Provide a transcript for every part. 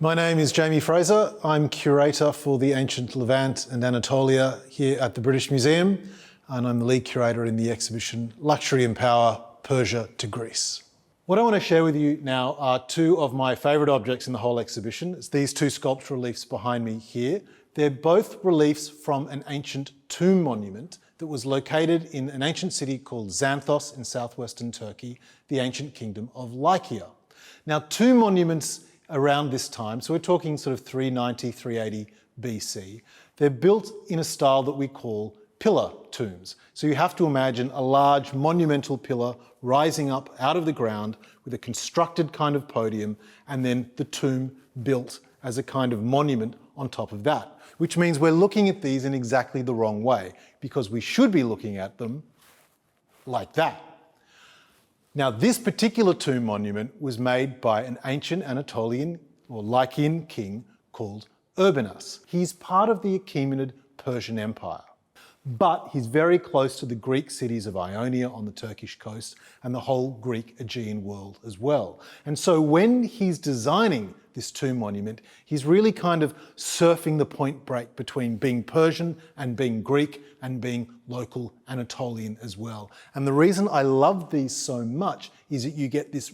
My name is Jamie Fraser. I'm curator for the Ancient Levant and Anatolia here at the British Museum, and I'm the lead curator in the exhibition Luxury and Power, Persia to Greece. What I want to share with you now are two of my favourite objects in the whole exhibition. It's these two sculpture reliefs behind me here. They're both reliefs from an ancient tomb monument that was located in an ancient city called Xanthos in southwestern Turkey, the ancient kingdom of Lycia. Now, tomb monuments around this time, so we're talking sort of 390, 380 BC, they're built in a style that we call pillar tombs. So you have to imagine a large monumental pillar rising up out of the ground with a constructed kind of podium, and then the tomb built as a kind of monument on top of that, which means we're looking at these in exactly the wrong way, because we should be looking at them like that. Now, this particular tomb monument was made by an ancient Anatolian or Lycian king called Urbanus. He's part of the Achaemenid Persian Empire, but he's very close to the Greek cities of Ionia on the Turkish coast and the whole Greek Aegean world as well. And so when he's designing this tomb monument, he's really kind of surfing the point break between being Persian and being Greek and being local Anatolian as well. And the reason I love these so much is that you get this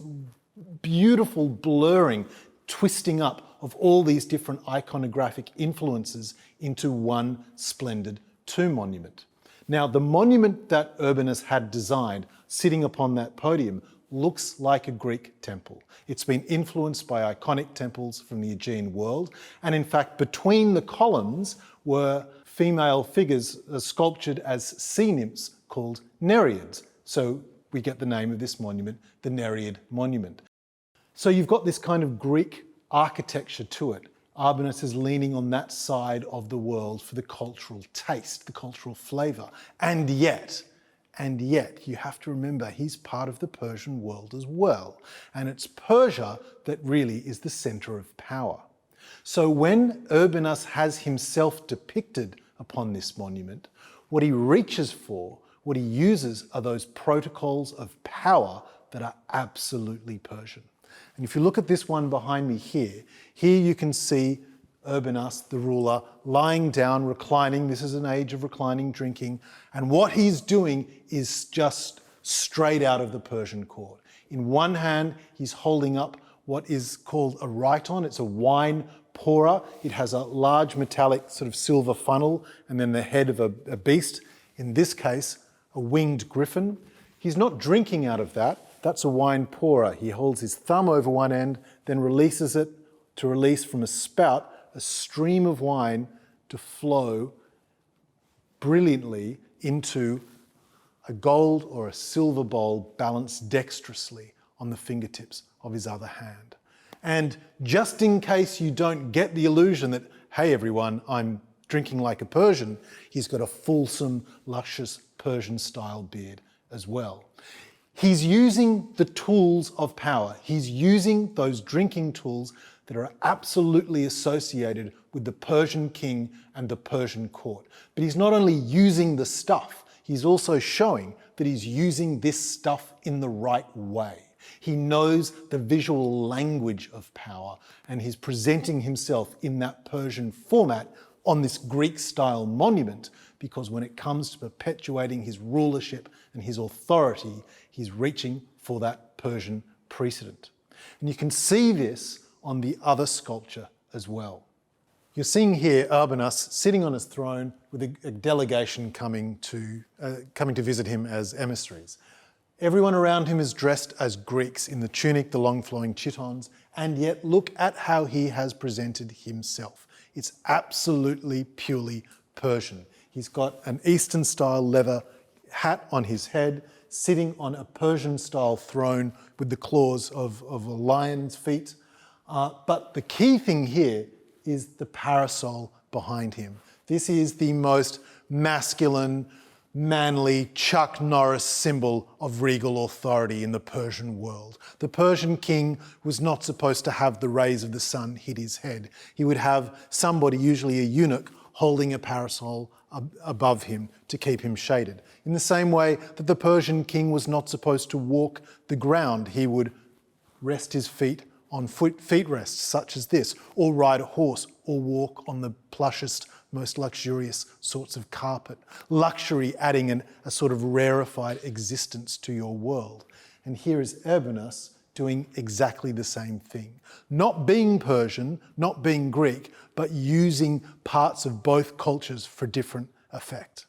beautiful blurring, twisting up of all these different iconographic influences into one splendid tomb monument. Now, the monument that Urbanus had designed, sitting upon that podium, looks like a Greek temple. It's been influenced by iconic temples from the Aegean world, and in fact, between the columns were female figures sculptured as sea nymphs called Nereids. So we get the name of this monument, the Nereid Monument. So you've got this kind of Greek architecture to it. Urbanus is leaning on that side of the world for the cultural taste, the cultural flavour. And yet, you have to remember he's part of the Persian world as well. And it's Persia that really is the centre of power. So when Urbanus has himself depicted upon this monument, what he reaches for, what he uses are those protocols of power that are absolutely Persian. And if you look at this one behind me here you can see Urbanus, the ruler, lying down, reclining. This is an age of reclining drinking. And what he's doing is just straight out of the Persian court. In one hand, he's holding up what is called a rhyton. It's a wine pourer. It has a large metallic sort of silver funnel and then the head of a beast, in this case, a winged griffin. He's not drinking out of that. That's a wine pourer. He holds his thumb over one end, then releases it to release from a spout a stream of wine to flow brilliantly into a gold or a silver bowl balanced dexterously on the fingertips of his other hand. And just in case you don't get the illusion that, hey everyone, I'm drinking like a Persian, he's got a fulsome, luscious Persian-style beard as well. He's using the tools of power. He's using those drinking tools that are absolutely associated with the Persian king and the Persian court. But he's not only using the stuff, he's also showing that he's using this stuff in the right way. He knows the visual language of power, and he's presenting himself in that Persian format on this Greek-style monument, because when it comes to perpetuating his rulership and his authority, he's reaching for that Persian precedent. And you can see this on the other sculpture as well. You're seeing here Urbanus sitting on his throne with a delegation coming to visit him as emissaries. Everyone around him is dressed as Greeks in the tunic, the long flowing chitons, and yet look at how he has presented himself. It's absolutely purely Persian. He's got an Eastern style leather hat on his head, sitting on a Persian style throne with the claws of a lion's feet. But the key thing here is the parasol behind him. This is the most masculine, manly, Chuck Norris symbol of regal authority in the Persian world. The Persian king was not supposed to have the rays of the sun hit his head. He would have somebody, usually a eunuch, holding a parasol above him to keep him shaded. In the same way that the Persian king was not supposed to walk the ground, he would rest his feet on feet rests such as this, or ride a horse, or walk on the plushest, most luxurious sorts of carpet. Luxury adding a sort of rarefied existence to your world. And here is Urbanus doing exactly the same thing. Not being Persian, not being Greek, but using parts of both cultures for different effect.